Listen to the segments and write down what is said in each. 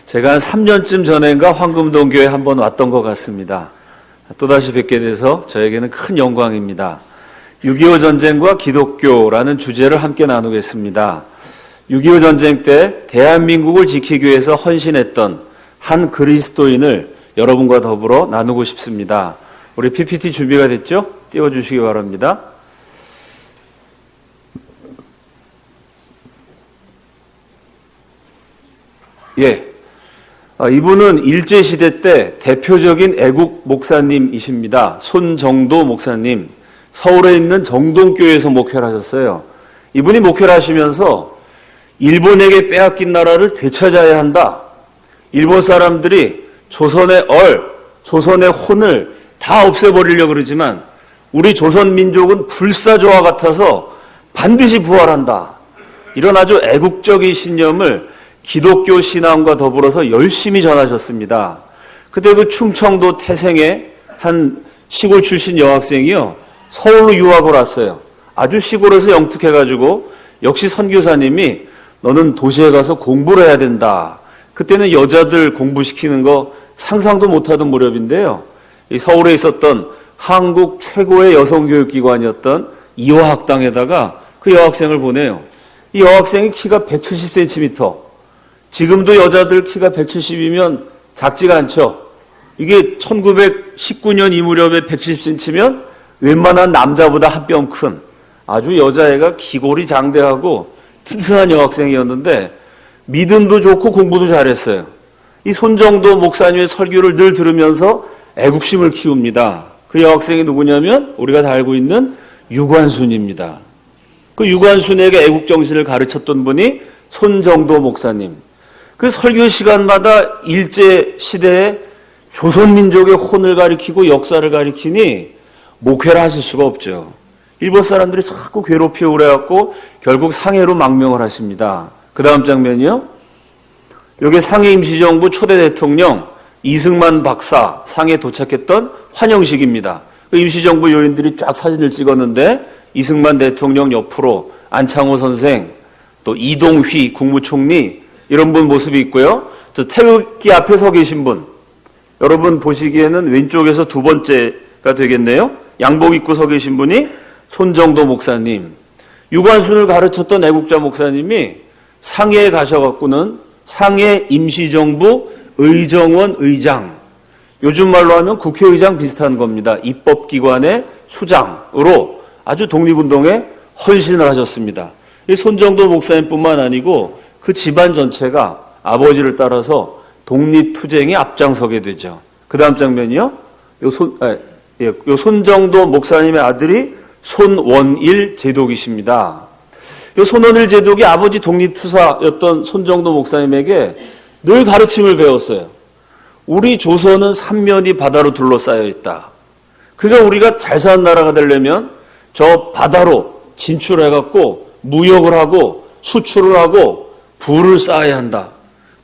제가 한 3년쯤 전인가 황금동교회 한번 왔던 것 같습니다. 또다시 뵙게 돼서 저에게는 큰 영광입니다. 6.25 전쟁과 기독교라는 주제를 함께 나누겠습니다. 6.25 전쟁 때 대한민국을 지키기 위해서 헌신했던 한 그리스도인을 여러분과 더불어 나누고 싶습니다. 우리 PPT 준비가 됐죠? 띄워주시기 바랍니다. 이분은 일제시대 때 대표적인 애국 목사님이십니다. 손정도 목사님. 서울에 있는 정동교회에서 목회를 하셨어요. 이분이 목회를 하시면서 일본에게 빼앗긴 나라를 되찾아야 한다. 일본 사람들이 조선의 조선의 혼을 다 없애버리려고 그러지만 우리 조선 민족은 불사조와 같아서 반드시 부활한다. 이런 아주 애국적인 신념을 기독교 신앙과 더불어서 열심히 전하셨습니다. 그때 그 충청도 태생의 한 시골 출신 여학생이요, 서울로 유학을 왔어요. 아주 시골에서 영특해가지고 역시 선교사님이 너는 도시에 가서 공부를 해야 된다. 그때는 여자들 공부시키는 거 상상도 못하던 무렵인데요. 이 서울에 있었던 한국 최고의 여성교육기관이었던 이화학당에다가 그 여학생을 보내요. 이 여학생이 키가 170cm. 지금도 여자들 키가 170이면 작지가 않죠. 이게 1919년 이 무렵에 170cm면 웬만한 남자보다 한 뼘 큰 아주 여자애가 기골이 장대하고 튼튼한 여학생이었는데 믿음도 좋고 공부도 잘했어요. 이 손정도 목사님의 설교를 늘 들으면서 애국심을 키웁니다. 그 여학생이 누구냐면 우리가 다 알고 있는 유관순입니다. 그 유관순에게 애국정신을 가르쳤던 분이 손정도 목사님. 그 설교 시간마다 일제시대에 조선민족의 혼을 가리키고 역사를 가리키니 목회를 하실 수가 없죠. 일본 사람들이 자꾸 괴롭히고 그래갖고 결국 상해로 망명을 하십니다. 그 다음 장면이요. 여기 상해 임시정부 초대 대통령 이승만 박사 상해에 도착했던 환영식입니다. 그 임시정부 요인들이 쫙 사진을 찍었는데 이승만 대통령 옆으로 안창호 선생, 또 이동휘 국무총리 이런 분 모습이 있고요. 저 태극기 앞에 서 계신 분, 여러분 보시기에는 왼쪽에서 두 번째가 되겠네요. 양복 입고 서 계신 분이 손정도 목사님. 유관순을 가르쳤던 애국자 목사님이 상해에 가셔갖고는 상해 임시정부 의정원 의장, 요즘 말로 하면 국회의장 비슷한 겁니다. 입법기관의 수장으로 아주 독립운동에 헌신을 하셨습니다. 이 손정도 목사님뿐만 아니고 그 집안 전체가 아버지를 따라서 독립투쟁에 앞장서게 되죠. 그 다음 장면이요. 요 손정도 목사님의 아들이 손원일 제독이십니다. 요 손원일 제독이 아버지 독립투사였던 손정도 목사님에게 늘 가르침을 배웠어요. 우리 조선은 삼면이 바다로 둘러싸여 있다. 그러니까 우리가 잘 사는 나라가 되려면 저 바다로 진출해갖고 무역을 하고 수출을 하고 부를 쌓아야 한다.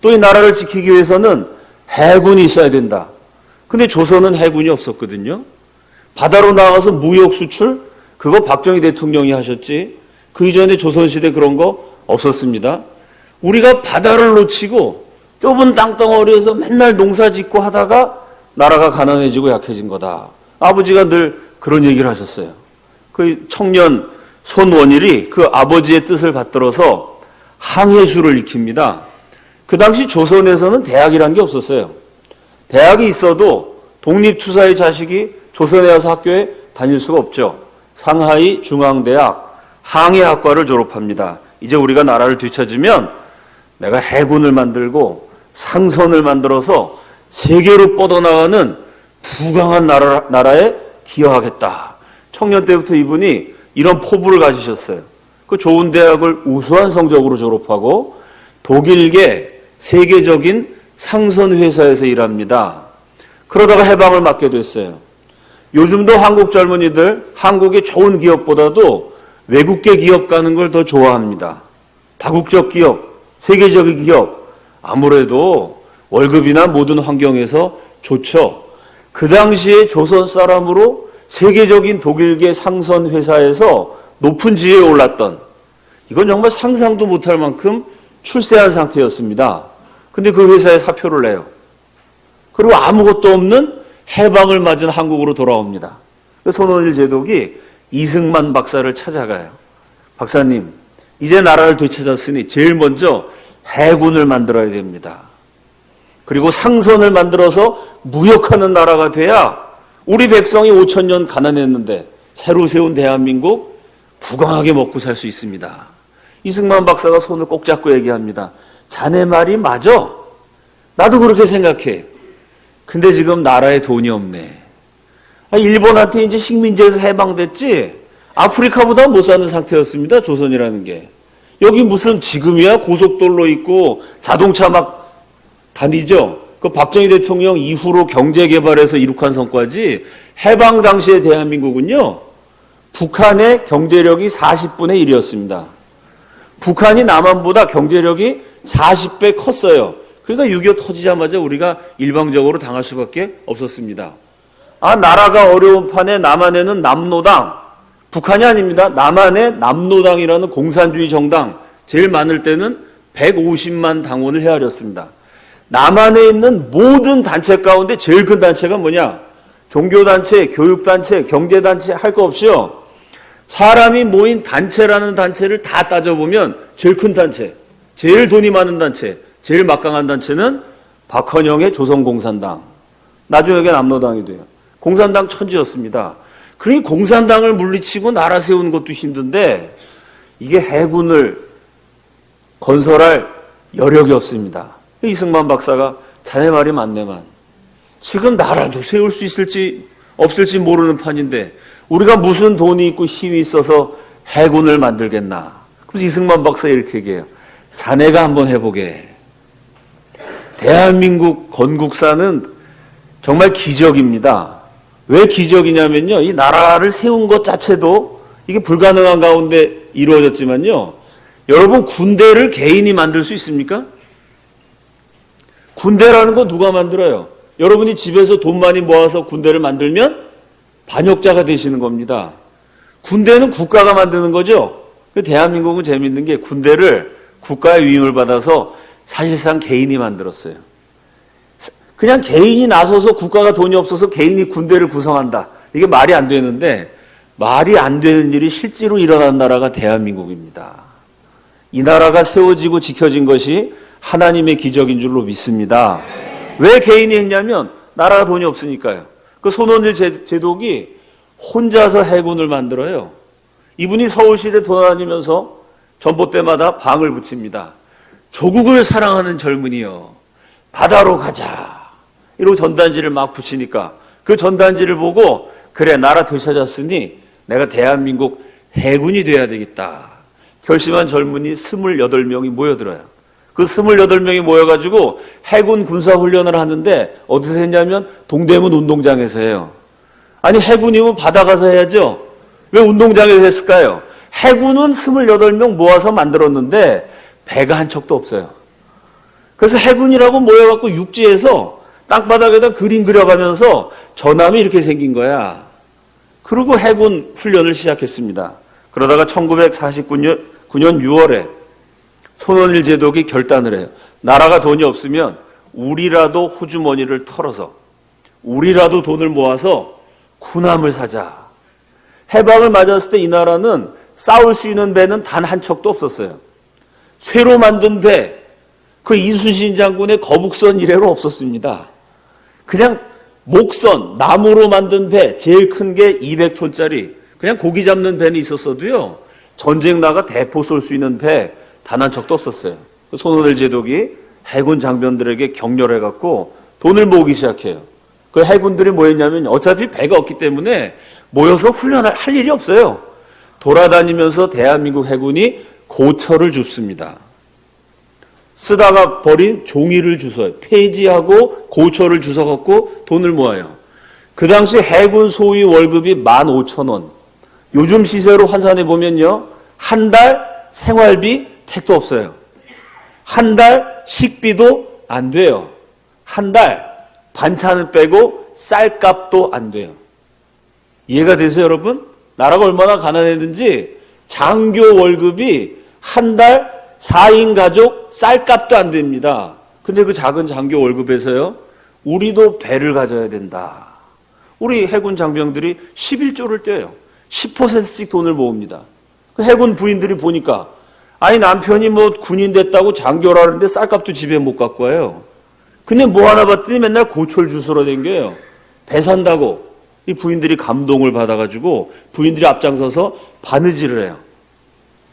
또 이 나라를 지키기 위해서는 해군이 있어야 된다. 근데 조선은 해군이 없었거든요. 바다로 나가서 무역 수출, 그거 박정희 대통령이 하셨지. 그 이전에 조선시대 그런 거 없었습니다. 우리가 바다를 놓치고 좁은 땅덩어리에서 맨날 농사 짓고 하다가 나라가 가난해지고 약해진 거다. 아버지가 늘 그런 얘기를 하셨어요. 그 청년 손원일이 그 아버지의 뜻을 받들어서 항해수를 익힙니다. 그 당시 조선에서는 대학이란 게 없었어요. 대학이 있어도 독립투사의 자식이 조선에 와서 학교에 다닐 수가 없죠. 상하이 중앙대학 항해학과를 졸업합니다. 이제 우리가 나라를 되찾으면 내가 해군을 만들고 상선을 만들어서 세계로 뻗어나가는 부강한 나라에 기여하겠다. 청년 때부터 이분이 이런 포부를 가지셨어요. 그 좋은 대학을 우수한 성적으로 졸업하고 독일계 세계적인 상선 회사에서 일합니다. 그러다가 해방을 맞게 됐어요. 요즘도 한국 젊은이들 한국의 좋은 기업보다도 외국계 기업 가는 걸 더 좋아합니다. 다국적 기업, 세계적인 기업, 아무래도 월급이나 모든 환경에서 좋죠. 그 당시에 조선 사람으로 세계적인 독일계 상선 회사에서 높은 지위에 올랐던, 이건 정말 상상도 못할 만큼 출세한 상태였습니다. 근데 그 회사에 사표를 내요. 그리고 아무것도 없는 해방을 맞은 한국으로 돌아옵니다. 손원일 제독이 이승만 박사를 찾아가요. 박사님, 이제 나라를 되찾았으니 제일 먼저 해군을 만들어야 됩니다. 그리고 상선을 만들어서 무역하는 나라가 돼야 우리 백성이 5,000년 가난했는데 새로 세운 대한민국 부강하게 먹고 살 수 있습니다. 이승만 박사가 손을 꼭 잡고 얘기합니다. 자네 말이 맞아. 나도 그렇게 생각해. 근데 지금 나라에 돈이 없네. 일본한테 이제 식민지에서 해방됐지 아프리카보다 못 사는 상태였습니다. 조선이라는 게. 여기 무슨 지금이야 고속도로 있고 자동차 막 다니죠. 그 박정희 대통령 이후로 경제개발에서 이룩한 성과지 해방 당시의 대한민국은요. 북한의 경제력이 40분의 1이었습니다. 북한이 남한보다 경제력이 40배 컸어요. 그러니까 6.25 터지자마자 우리가 일방적으로 당할 수밖에 없었습니다. 나라가 어려운 판에 남한에는 남노당, 북한이 아닙니다. 남한에 남노당이라는 공산주의 정당, 제일 많을 때는 150만 당원을 헤아렸습니다. 남한에 있는 모든 단체 가운데 제일 큰 단체가 뭐냐? 종교단체, 교육단체, 경제단체 할 거 없이요. 사람이 모인 단체라는 단체를 다 따져보면 제일 큰 단체, 제일 돈이 많은 단체, 제일 막강한 단체는 박헌영의 조선공산당. 나중에 남노당이 돼요. 공산당 천지였습니다. 그러니 공산당을 물리치고 나라 세우는 것도 힘든데 이게 해군을 건설할 여력이 없습니다. 이승만 박사가 자네 말이 맞네만. 지금 나라도 세울 수 있을지 없을지 모르는 판인데 우리가 무슨 돈이 있고 힘이 있어서 해군을 만들겠나. 그래서 이승만 박사 이렇게 얘기해요. 자네가 한번 해보게. 대한민국 건국사는 정말 기적입니다. 왜 기적이냐면요. 이 나라를 세운 것 자체도 이게 불가능한 가운데 이루어졌지만요. 여러분 군대를 개인이 만들 수 있습니까? 군대라는 거 누가 만들어요? 여러분이 집에서 돈 많이 모아서 군대를 만들면 반역자가 되시는 겁니다. 군대는 국가가 만드는 거죠. 대한민국은 재밌는 게 군대를 국가의 위임을 받아서 사실상 개인이 만들었어요. 그냥 개인이 나서서 국가가 돈이 없어서 개인이 군대를 구성한다. 이게 말이 안 되는데 말이 안 되는 일이 실제로 일어난 나라가 대한민국입니다. 이 나라가 세워지고 지켜진 것이 하나님의 기적인 줄로 믿습니다. 왜 개인이 했냐면 나라가 돈이 없으니까요. 그 손원일 제독이 혼자서 해군을 만들어요. 이분이 서울시대 돌아다니면서 전봇대마다 방을 붙입니다. 조국을 사랑하는 젊은이여 바다로 가자. 이러고 전단지를 막 붙이니까 그 전단지를 보고 그래 나라 되찾았으니 내가 대한민국 해군이 돼야 되겠다. 결심한 젊은이 28명이 모여들어요. 그 28명이 모여가지고 해군 군사훈련을 하는데 어디서 했냐면 동대문 운동장에서 해요. 아니 해군이면 바다 가서 해야죠. 왜 운동장에서 했을까요? 해군은 28명 모아서 만들었는데 배가 한 척도 없어요. 그래서 해군이라고 모여갖고 육지에서 땅바닥에다 그림 그려가면서 전함이 이렇게 생긴 거야. 그리고 해군 훈련을 시작했습니다. 그러다가 1949년 6월에 손원일 제독이 결단을 해요. 나라가 돈이 없으면 우리라도 호주머니를 털어서 우리라도 돈을 모아서 군함을 사자. 해방을 맞았을 때 이 나라는 싸울 수 있는 배는 단 한 척도 없었어요. 쇠로 만든 배, 그 이순신 장군의 거북선 이래로 없었습니다. 그냥 목선, 나무로 만든 배, 제일 큰 게 200톤짜리, 그냥 고기 잡는 배는 있었어도요, 전쟁 나가 대포 쏠 수 있는 배 단 한 척도 없었어요. 손원일 제독이 해군 장병들에게 격려해갖고 돈을 모으기 시작해요. 그 해군들이 뭐 했냐면 어차피 배가 없기 때문에 모여서 훈련할 일이 없어요. 돌아다니면서 대한민국 해군이 고철을 줍습니다. 쓰다가 버린 종이를 주워요. 폐지하고 고철을 주워갖고 돈을 모아요. 그 당시 해군 소위 월급이 15,000원. 요즘 시세로 환산해 보면요. 한 달 생활비 택도 없어요. 한 달 식비도 안 돼요. 한 달 반찬을 빼고 쌀값도 안 돼요. 이해가 되세요, 여러분? 나라가 얼마나 가난했는지 장교 월급이 한 달 4인 가족 쌀값도 안 됩니다. 근데 그 작은 장교 월급에서요, 우리도 배를 가져야 된다. 우리 해군 장병들이 11조를 떼요. 10%씩 돈을 모읍니다. 그 해군 부인들이 보니까, 아니 남편이 뭐 군인 됐다고 장교라는데 쌀값도 집에 못 갖고 와요. 근데 뭐 하나 봤더니 맨날 고철 주스러 댕겨요. 배 산다고. 이 부인들이 감동을 받아가지고 부인들이 앞장서서 바느질을 해요.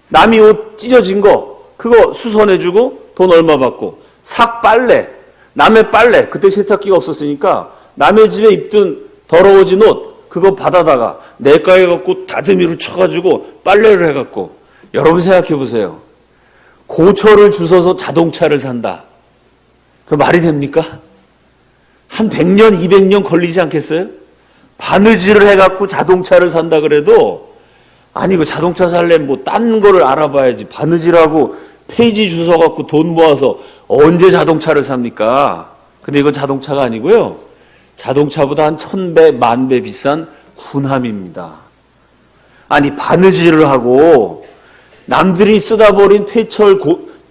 남이 옷 찢어진 거 그거 수선해주고 돈 얼마 받고, 삭 빨래, 남의 빨래, 그때 세탁기가 없었으니까 남의 집에 입던 더러워진 옷 그거 받아다가 내과에 갖고 다듬이로 쳐가지고 빨래를 해갖고. 여러분 생각해 보세요. 고철을 주워서 자동차를 산다. 그 말이 됩니까? 한 100년, 200년 걸리지 않겠어요? 바느질을 해갖고 자동차를 산다 그래도, 아니 그 자동차 살려면 뭐 딴 거를 알아봐야지. 바느질하고 페이지 주워갖고 돈 모아서 언제 자동차를 삽니까? 근데 이건 자동차가 아니고요. 자동차보다 한 1000배, 10,000배 비싼 군함입니다. 아니 바느질을 하고 남들이 쓰다 버린 폐철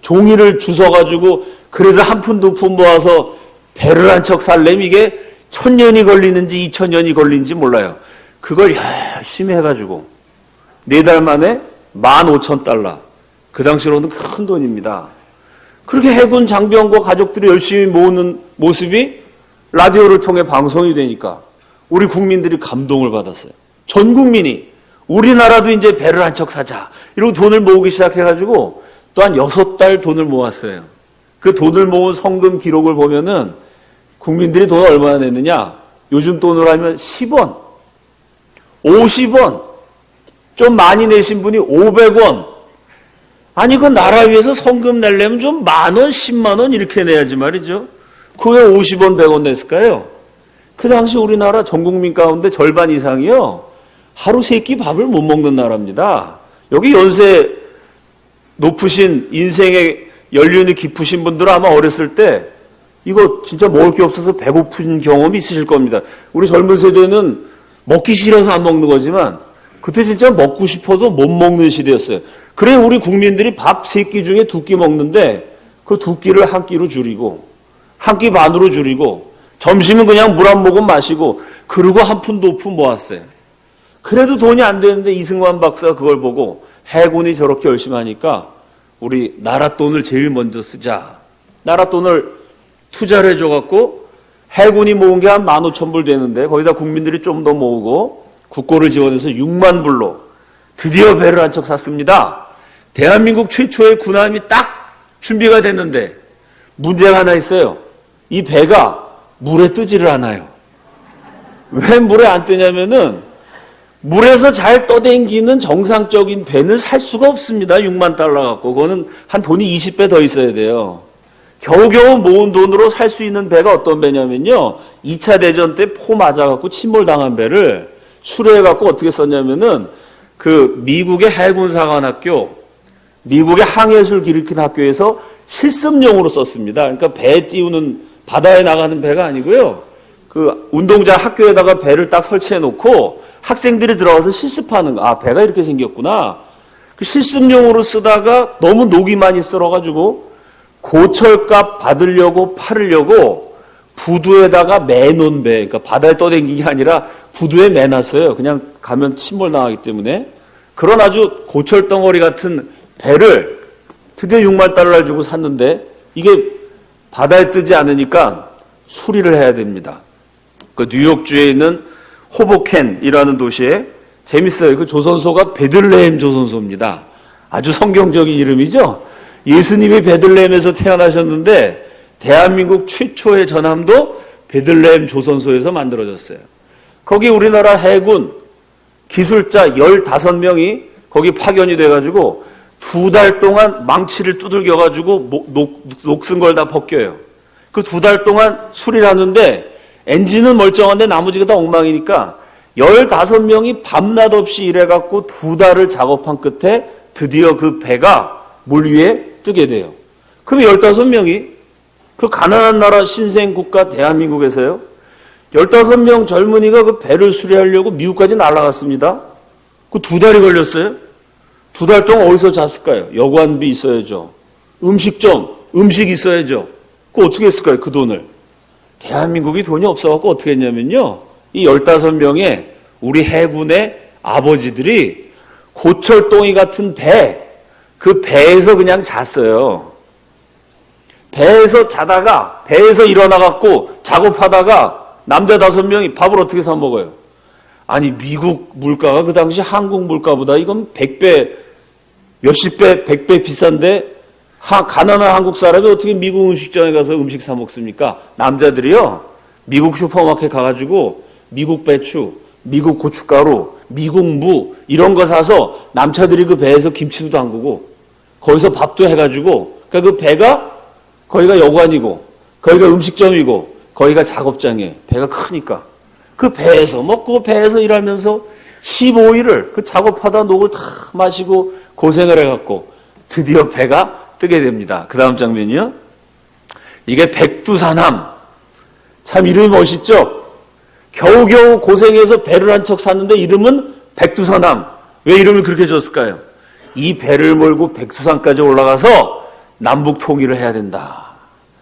종이를 주워가지고 그래서 한 푼 두 푼 모아서 배를 한 척 살려면 이게 1000년이 걸리는지 2000년이 걸리는지 몰라요. 그걸 열심히 해가지고 4달 만에 15,000달러. 그 당시로는 큰 돈입니다. 그렇게 해군 장병과 가족들이 열심히 모으는 모습이 라디오를 통해 방송이 되니까 우리 국민들이 감동을 받았어요. 전 국민이 우리나라도 이제 배를 한 척 사자 이러고 돈을 모으기 시작해가지고 또 한 6달 돈을 모았어요. 그 돈을 모은 성금 기록을 보면은 국민들이 돈을 얼마나 냈느냐? 요즘 돈으로 하면 10원, 50원, 좀 많이 내신 분이 500원. 아니 그 나라 위해서 성금 내려면 좀 10,000원, 100,000원 이렇게 내야지 말이죠. 그 왜 50원, 100원 냈을까요? 그 당시 우리나라 전 국민 가운데 절반 이상이요, 하루 3끼 밥을 못 먹는 나라입니다. 여기 연세 높으신, 인생의 연륜이 깊으신 분들은 아마 어렸을 때 이거 진짜 먹을 게 없어서 배고픈 경험이 있으실 겁니다. 우리 젊은 세대는 먹기 싫어서 안 먹는 거지만 그때 진짜 먹고 싶어도 못 먹는 시대였어요. 그래 우리 국민들이 밥 3끼 중에 2끼 먹는데 그 2끼를 1끼로 줄이고 1끼 반으로 줄이고 점심은 그냥 물 한 모금 마시고 그러고 한 푼 두 푼 모았어요. 그래도 돈이 안 되는데 이승만 박사가 그걸 보고 해군이 저렇게 열심히 하니까 우리 나라 돈을 제일 먼저 쓰자. 나라 돈을 투자를 해줘갖고 해군이 모은 게 한 15,000불 되는데 거기다 국민들이 좀 더 모으고 국고를 지원해서 6만 불로 드디어 배를 한 척 샀습니다. 대한민국 최초의 군함이 딱 준비가 됐는데 문제가 하나 있어요. 이 배가 물에 뜨지를 않아요. 왜 물에 안 뜨냐면은 물에서 잘 떠댕기는 정상적인 배는 살 수가 없습니다. 6만 달러 갖고. 그거는 한 돈이 20배 더 있어야 돼요. 겨우겨우 모은 돈으로 살 수 있는 배가 어떤 배냐면요, 2차 대전 때 포 맞아갖고 침몰당한 배를 수료해갖고 어떻게 썼냐면은 그 미국의 해군사관학교, 미국의 항해술 기르킨 학교에서 실습용으로 썼습니다. 그러니까 배 띄우는, 바다에 나가는 배가 아니고요, 그 운동장 학교에다가 배를 딱 설치해 놓고 학생들이 들어가서 실습하는 거. 아, 배가 이렇게 생겼구나. 그 실습용으로 쓰다가 너무 녹이 많이 쓸어가지고 고철값 받으려고 팔으려고 부두에다가 매놓은 배, 그러니까 바다에 떠댕긴 게 아니라 부두에 매놨어요. 그냥 가면 침몰 당하기 때문에. 그런 아주 고철 덩어리 같은 배를 드디어 6만 달러를 주고 샀는데 이게 바다에 뜨지 않으니까 수리를 해야 됩니다. 그 뉴욕주에 있는 호보켄이라는 도시에, 재밌어요. 그 조선소가 베들레헴 조선소입니다. 아주 성경적인 이름이죠. 예수님이 베들레헴에서 태어나셨는데 대한민국 최초의 전함도 베들레헴 조선소에서 만들어졌어요. 거기 우리나라 해군 기술자 15명이 거기 파견이 돼가지고 2달 동안 망치를 두들겨가지고 녹슨 걸 다 벗겨요. 그 2달 동안 수리를 하는데 엔진은 멀쩡한데 나머지가 다 엉망이니까 15명이 밤낮 없이 일해갖고 2달을 작업한 끝에 드디어 그 배가 물 위에 뜨게 돼요. 그럼 15명이 그 가난한 나라 신생국가 대한민국에서요, 15명 젊은이가 그 배를 수리하려고 미국까지 날아갔습니다. 그 2달이 걸렸어요. 2달 동안 어디서 잤을까요? 여관비 있어야죠. 음식 있어야죠. 그 어떻게 했을까요? 그 돈을. 대한민국이 돈이 없어갖고 어떻게 했냐면요. 이 15명의 우리 해군의 아버지들이 고철동이 같은 그 배에서 그냥 잤어요. 배에서 자다가, 배에서 일어나갖고 작업하다가 남자 5명이 밥을 어떻게 사 먹어요? 아니, 미국 물가가 그 당시 한국 물가보다 이건 100배, 몇십 배, 100배 비싼데 가난한 한국 사람이 어떻게 미국 음식점에 가서 음식 사 먹습니까? 남자들이요, 미국 슈퍼마켓 가가지고 미국 배추, 미국 고춧가루, 미국 무 이런 거 사서 남자들이 그 배에서 김치도 담그고 거기서 밥도 해가지고, 그러니까 그 배가 거기가 여관이고 거기가 음식점이고 거기가 작업장이에요. 배가 크니까 그 배에서 먹고 배에서 일하면서 15일을 그 작업하다 녹을 다 마시고 고생을 해갖고 드디어 배가 뜨게 됩니다. 그 다음 장면이요. 이게 백두산함. 참 이름이 멋있죠? 겨우겨우 고생해서 배를 한 척 샀는데 이름은 백두산함. 왜 이름을 그렇게 줬을까요? 이 배를 몰고 백두산까지 올라가서 남북 통일을 해야 된다.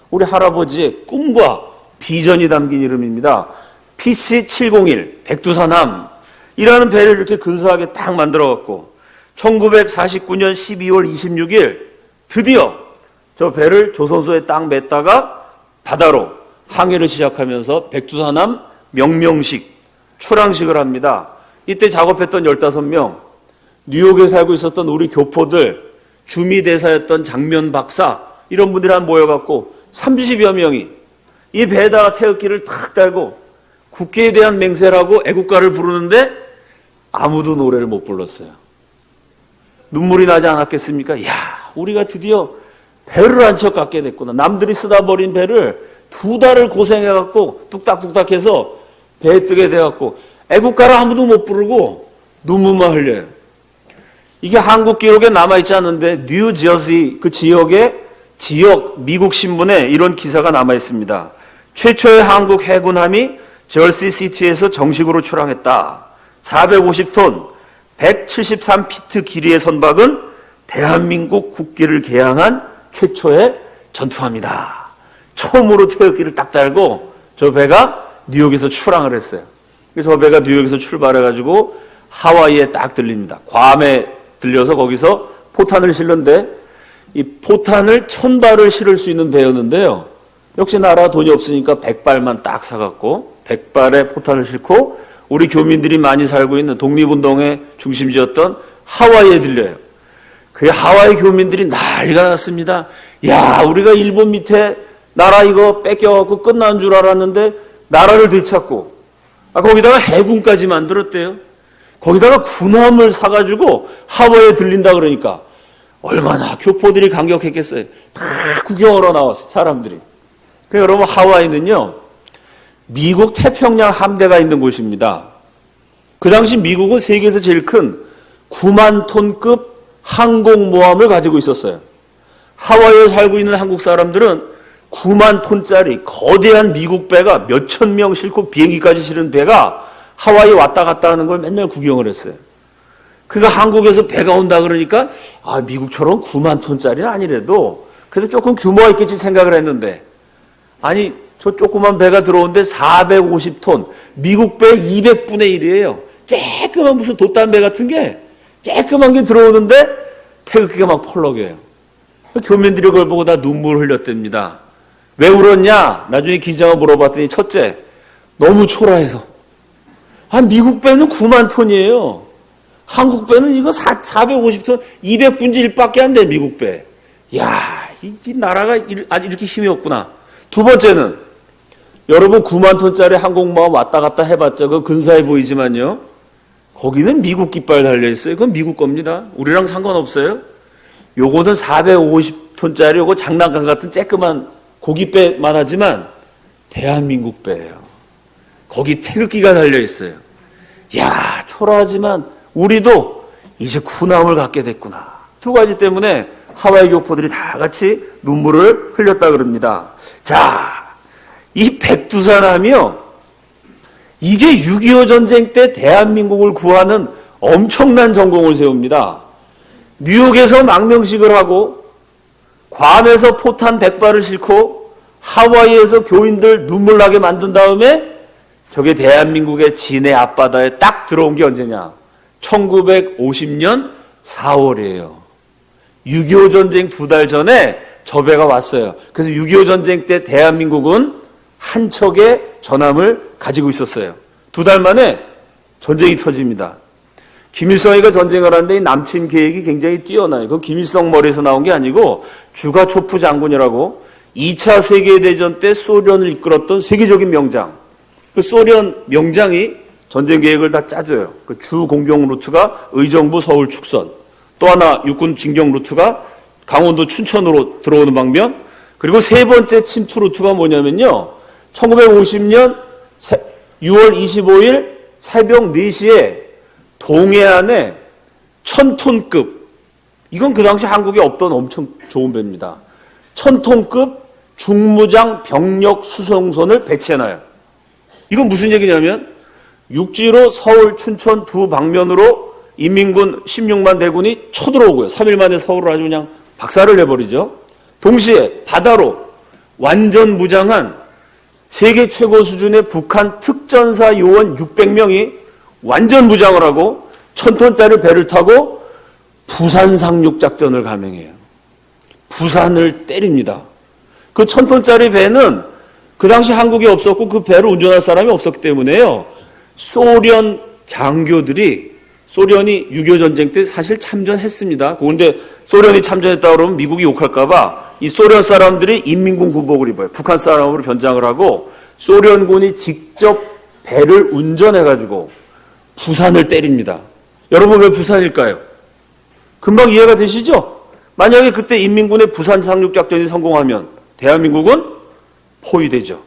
우리 할아버지의 꿈과 비전이 담긴 이름입니다. PC701 백두산함이라는 배를 이렇게 근사하게 딱 만들어갖고 1949년 12월 26일 드디어 저 배를 조선소에 딱 맸다가 바다로 항해를 시작하면서 백두산함 명명식, 출항식을 합니다. 이때 작업했던 15명, 뉴욕에 살고 있었던 우리 교포들, 주미대사였던 장면 박사 이런 분들이 한 모여갖고 30여 명이 이 배에다가 태극기를 탁 달고 국기에 대한 맹세라고 애국가를 부르는데 아무도 노래를 못 불렀어요. 눈물이 나지 않았겠습니까? 야, 우리가 드디어 배를 한 척 갖게 됐구나. 남들이 쓰다 버린 배를 2달을 고생해갖고 뚝딱뚝딱 해서 배에 뜨게 돼갖고 애국가를 아무도 못 부르고 눈물만 흘려요. 이게 한국 기록에 남아있지 않은데 뉴저지 그 지역 미국 신문에 이런 기사가 남아있습니다. 최초의 한국 해군함이 저시시티에서 정식으로 출항했다. 450톤, 173피트 길이의 선박은 대한민국 국기를 개항한 최초의 전투함이다. 처음으로 태극기를 딱 달고 저 배가 뉴욕에서 출항을 했어요. 저 배가 뉴욕에서 출발해가지고 하와이에 딱 들립니다. 괌에 들려서 거기서 포탄을 실는데 이 포탄을 1000발을 실을 수 있는 배였는데요. 역시 나라가 돈이 없으니까 100발만 딱 사갖고 100발의 포탄을 싣고 우리 교민들이 많이 살고 있는 독립운동의 중심지였던 하와이에 들려요. 그 하와이 교민들이 난리가 났습니다. 야, 우리가 일본 밑에 나라 이거 뺏겨갖고 끝난 줄 알았는데 나라를 되찾고 거기다가 해군까지 만들었대요. 거기다가 군함을 사가지고 하와이에 들린다 그러니까 얼마나 교포들이 감격했겠어요. 다 구경하러 나왔어요, 사람들이. 그러니까 여러분, 하와이는요, 미국 태평양 함대가 있는 곳입니다. 그 당시 미국은 세계에서 제일 큰 9만 톤급 항공모함을 가지고 있었어요. 하와이에 살고 있는 한국 사람들은 9만 톤짜리 거대한 미국 배가 몇천 명 싣고 비행기까지 실은 배가 하와이 왔다 갔다 하는 걸 맨날 구경을 했어요. 그러니까 한국에서 배가 온다 그러니까 미국처럼 9만 톤짜리는 아니래도 그래도 조금 규모가 있겠지 생각을 했는데 아니 저 조그만 배가 들어오는데 450톤 미국 배 200분의 1이에요. 쬐끄만 무슨 돛담배 같은 게 쬐끄만 게 들어오는데 태극기가 막 펄럭여요. 교민들이 그걸 보고 다 눈물 흘렸답니다. 왜 울었냐? 나중에 기자가 물어봤더니 첫째, 너무 초라해서. 미국 배는 9만 톤이에요. 한국 배는 이거 450톤, 200분의 1밖에 안 돼, 미국 배. 야, 이 나라가 아주 이렇게 힘이 없구나. 두 번째는, 여러분 9만 톤짜리 항공모함 왔다 갔다 해봤자 그 근사해 보이지만요. 거기는 미국 깃발 달려있어요. 그건 미국 겁니다. 우리랑 상관없어요. 요거는 450톤짜리 요거 장난감 같은 쬐끄만 고깃배만 하지만 대한민국 배예요. 거기 태극기가 달려있어요. 야, 초라하지만 우리도 이제 군함을 갖게 됐구나. 두 가지 때문에 하와이 교포들이 다 같이 눈물을 흘렸다 그럽니다. 자, 이 백두산함이요. 이게 6.25 전쟁 때 대한민국을 구하는 엄청난 전공을 세웁니다. 뉴욕에서 망명식을 하고 괌에서 포탄 100발을 싣고 하와이에서 교인들 눈물 나게 만든 다음에 저게 대한민국의 진해 앞바다에 딱 들어온 게 언제냐? 1950년 4월이에요. 6.25 전쟁 2달 전에 저 배가 왔어요. 그래서 6.25 전쟁 때 대한민국은 한 척의 전함을 가지고 있었어요. 2달 만에 전쟁이 터집니다. 김일성이가 전쟁을 하는데 이 남침 계획이 굉장히 뛰어나요. 그건 김일성 머리에서 나온 게 아니고 주가초프 장군이라고 2차 세계대전 때 소련을 이끌었던 세계적인 명장. 그 소련 명장이 전쟁 계획을 다 짜줘요. 그 주 공격 루트가 의정부 서울 축선. 또 하나 육군 진격 루트가 강원도 춘천으로 들어오는 방면. 그리고 세 번째 침투 루트가 뭐냐면요. 1950년 6월 25일 새벽 4시에 동해안에 1000톤급, 이건 그 당시 한국에 없던 엄청 좋은 배입니다. 1000톤급 중무장 병력 수송선을 배치해놔요. 이건 무슨 얘기냐면 육지로 서울, 춘천 두 방면으로 인민군 16만 대군이 쳐들어오고요. 3일 만에 서울을 아주 그냥 박살을 내버리죠. 동시에 바다로 완전 무장한 세계 최고 수준의 북한 특전사 요원 600명이 완전 무장을 하고 1000톤짜리 배를 타고 부산 상륙작전을 감행해요. 부산을 때립니다. 그 1000톤짜리 배는 그 당시 한국에 없었고 그 배를 운전할 사람이 없었기 때문에요. 소련 장교들이 소련이 6.25 전쟁 때 사실 참전했습니다. 그런데 소련이 참전했다 그러면 미국이 욕할까봐 이 소련 사람들이 인민군 군복을 입어요. 북한 사람으로 변장을 하고 소련군이 직접 배를 운전해가지고 부산을 때립니다. 여러분 왜 부산일까요? 금방 이해가 되시죠? 만약에 그때 인민군의 부산 상륙작전이 성공하면 대한민국은 포위되죠.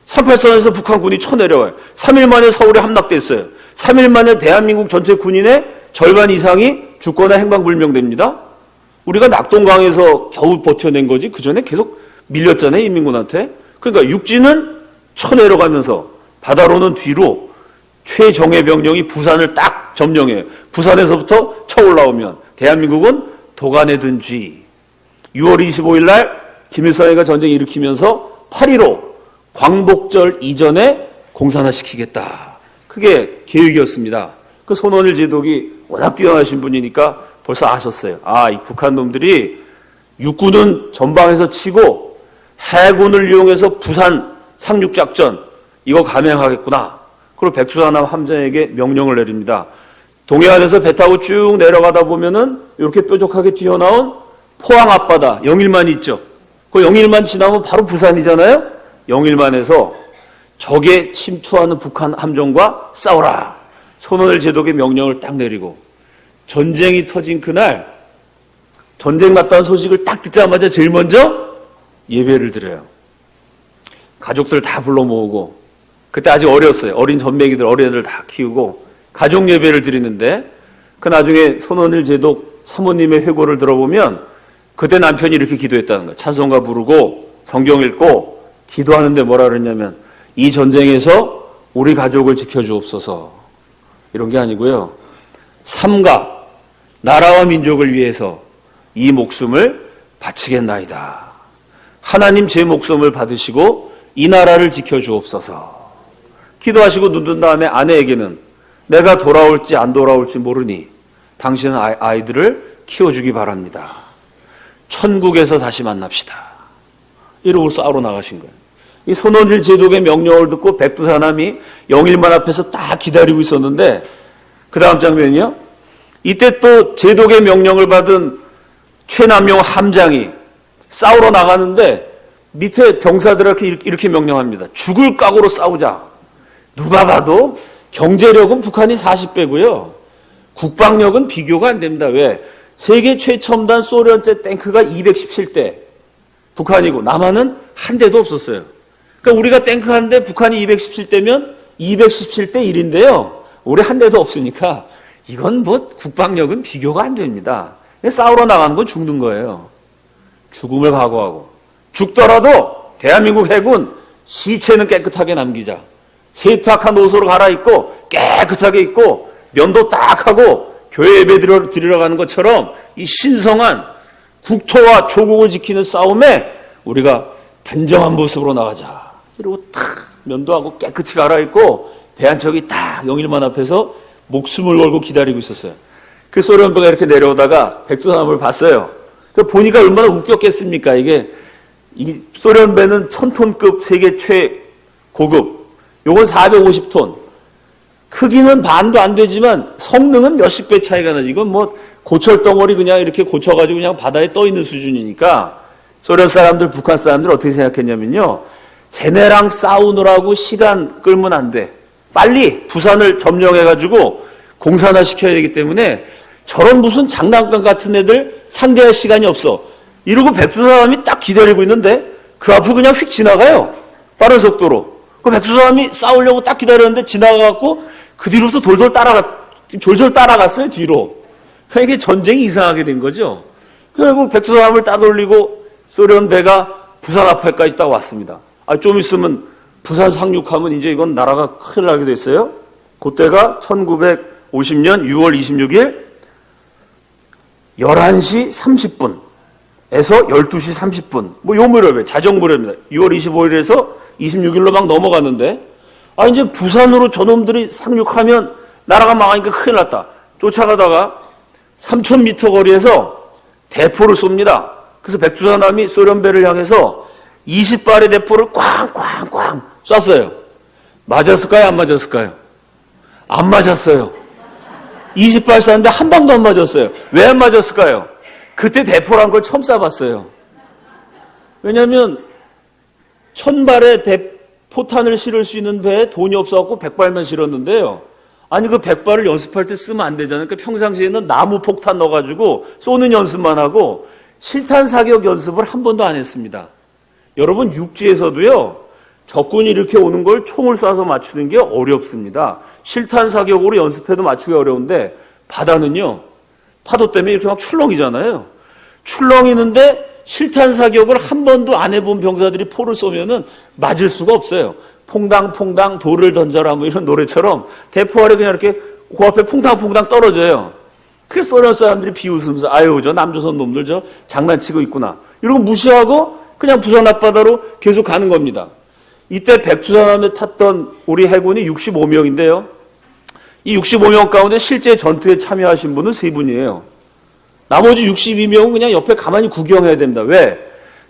38선에서 북한군이 쳐내려와요. 3일 만에 서울에 함락됐어요. 3일 만에 대한민국 전체 군인의 절반 이상이 죽거나 행방불명됩니다. 우리가 낙동강에서 겨우 버텨낸 거지 그 전에 계속 밀렸잖아요. 인민군한테. 그러니까 육지는 쳐내려가면서 바다로는 뒤로 최정예 병력이 부산을 딱 점령해요. 부산에서부터 쳐 올라오면 대한민국은 도간에 든 쥐. 6월 25일 날 김일성이가 전쟁 일으키면서 8.15 광복절 이전에 공산화시키겠다. 그게 계획이었습니다. 그 손원일 제독이 워낙 뛰어나신 분이니까 벌써 아셨어요. 아, 이 북한 놈들이 육군은 전방에서 치고 해군을 이용해서 부산 상륙작전 이거 감행하겠구나. 그리고 백두산함 함장에게 명령을 내립니다. 동해안에서 배 타고 쭉 내려가다 보면은 이렇게 뾰족하게 튀어나온 포항 앞바다 영일만이 있죠. 그 영일만 지나면 바로 부산이잖아요. 영일만에서 적에 침투하는 북한 함정과 싸우라. 손원일 제독의 명령을 딱 내리고 전쟁이 터진 그날 전쟁 났다는 소식을 딱 듣자마자 제일 먼저 예배를 드려요. 가족들 다 불러 모으고 그때 아직 어렸어요. 어린 전맹이들 어린애들 다 키우고 가족 예배를 드리는데 그 나중에 손원일 제독 사모님의 회고를 들어보면 그때 남편이 이렇게 기도했다는 거예요. 찬송가 부르고 성경 읽고 기도하는데 뭐라 그랬냐면 이 전쟁에서 우리 가족을 지켜주옵소서. 이런 게 아니고요. 삼가 나라와 민족을 위해서 이 목숨을 바치겠나이다. 하나님 제 목숨을 받으시고 이 나라를 지켜주옵소서. 기도하시고 눈 뜬 다음에 아내에게는 내가 돌아올지 안 돌아올지 모르니 당신은 아이들을 키워주기 바랍니다. 천국에서 다시 만납시다. 이러고 싸우러 나가신 거예요. 이 손원일 제독의 명령을 듣고 백두산함이 영일만 앞에서 딱 기다리고 있었는데 그 다음 장면이요. 이때 또 제독의 명령을 받은 최남용 함장이 싸우러 나가는데 밑에 병사들한테 이렇게 명령합니다. 죽을 각오로 싸우자. 누가 봐도 경제력은 북한이 40배고요. 국방력은 비교가 안 됩니다. 왜? 세계 최첨단 소련제 탱크가 217대 북한이고 남한은 한 대도 없었어요. 그러니까 우리가 탱크 한 대, 북한이 217대면 217대 1인데요. 우리 한 대도 없으니까 이건 뭐 국방력은 비교가 안 됩니다. 싸우러 나가는 건 죽는 거예요. 죽음을 각오하고 죽더라도 대한민국 해군 시체는 깨끗하게 남기자. 세탁한 옷으로 갈아입고 깨끗하게 입고 면도 딱 하고 교회 예배 드리러 가는 것처럼 이 신성한 국토와 조국을 지키는 싸움에 우리가 단정한 모습으로 나가자. 이러고 탁 면도하고 깨끗이 갈아입고 배 한 척이 딱 영일만 앞에서 목숨을 걸고 기다리고 있었어요. 그 소련배가 이렇게 내려오다가 백두산함을 봤어요. 보니까 얼마나 웃겼겠습니까? 이게 이 소련배는 1000톤급 세계 최고급, 요건 450톤. 크기는 반도 안 되지만 성능은 몇십 배 차이가 나지. 이건 뭐 고철 덩어리 그냥 이렇게 고쳐가지고 그냥 바다에 떠 있는 수준이니까 소련 사람들, 북한 사람들 어떻게 생각했냐면요. 쟤네랑 싸우느라고 시간 끌면 안 돼. 빨리 부산을 점령해가지고 공산화 시켜야 되기 때문에 저런 무슨 장난감 같은 애들 상대할 시간이 없어. 이러고 백두산함이 딱 기다리고 있는데 그 앞을 그냥 휙 지나가요. 빠른 속도로. 그 백두산함이 싸우려고 딱 기다렸는데 지나가갖고 그 뒤로부터 졸졸 따라갔어요, 뒤로. 그러니까 이게 전쟁이 이상하게 된 거죠. 그리고 백두산함을 따돌리고 소련 배가 부산 앞에까지 딱 왔습니다. 좀 있으면 부산 상륙하면 이제 이건 나라가 큰일 나게 됐어요. 그때가 1950년 6월 26일 11시 30분에서 12시 30분. 뭐 요 무렵에 자정 무렵입니다. 6월 25일에서 26일로 막 넘어갔는데 이제 부산으로 저놈들이 상륙하면 나라가 망하니까 큰일 났다. 쫓아가다가 3,000m 거리에서 대포를 쏩니다. 그래서 백두산함이 소련배를 향해서 20발의 대포를 꽝꽝꽝 쐈어요. 맞았을까요? 안 맞았을까요? 안 맞았어요. 20발 쐈는데 한 방도 안 맞았어요. 왜 안 맞았을까요? 그때 대포란 걸 처음 쏴봤어요. 왜냐하면 1000발의 포탄을 실을 수 있는 배에 돈이 없어갖고 100발만 실었는데요. 아니 그 100발을 연습할 때 쓰면 안 되잖아요. 그러니까 평상시에는 나무 폭탄 넣어가지고 쏘는 연습만 하고 실탄 사격 연습을 한 번도 안 했습니다. 여러분 육지에서도요. 적군이 이렇게 오는 걸 총을 쏴서 맞추는 게 어렵습니다. 실탄 사격으로 연습해도 맞추기 어려운데 바다는요. 파도 때문에 이렇게 막 출렁이잖아요. 출렁이는데 실탄 사격을 한 번도 안 해본 병사들이 포를 쏘면은 맞을 수가 없어요. 퐁당퐁당 돌을 던져라 뭐 이런 노래처럼 대포 아래 그냥 이렇게 그 앞에 퐁당퐁당 떨어져요. 그래서 소련 사람들이 비웃으면서 아유 저 남조선 놈들 저 장난치고 있구나. 이러고 무시하고 그냥 부산 앞바다로 계속 가는 겁니다. 이때 백두산함에 탔던 우리 해군이 65명인데요. 이 65명 가운데 실제 전투에 참여하신 분은 3분이에요. 나머지 62명은 그냥 옆에 가만히 구경해야 됩니다. 왜?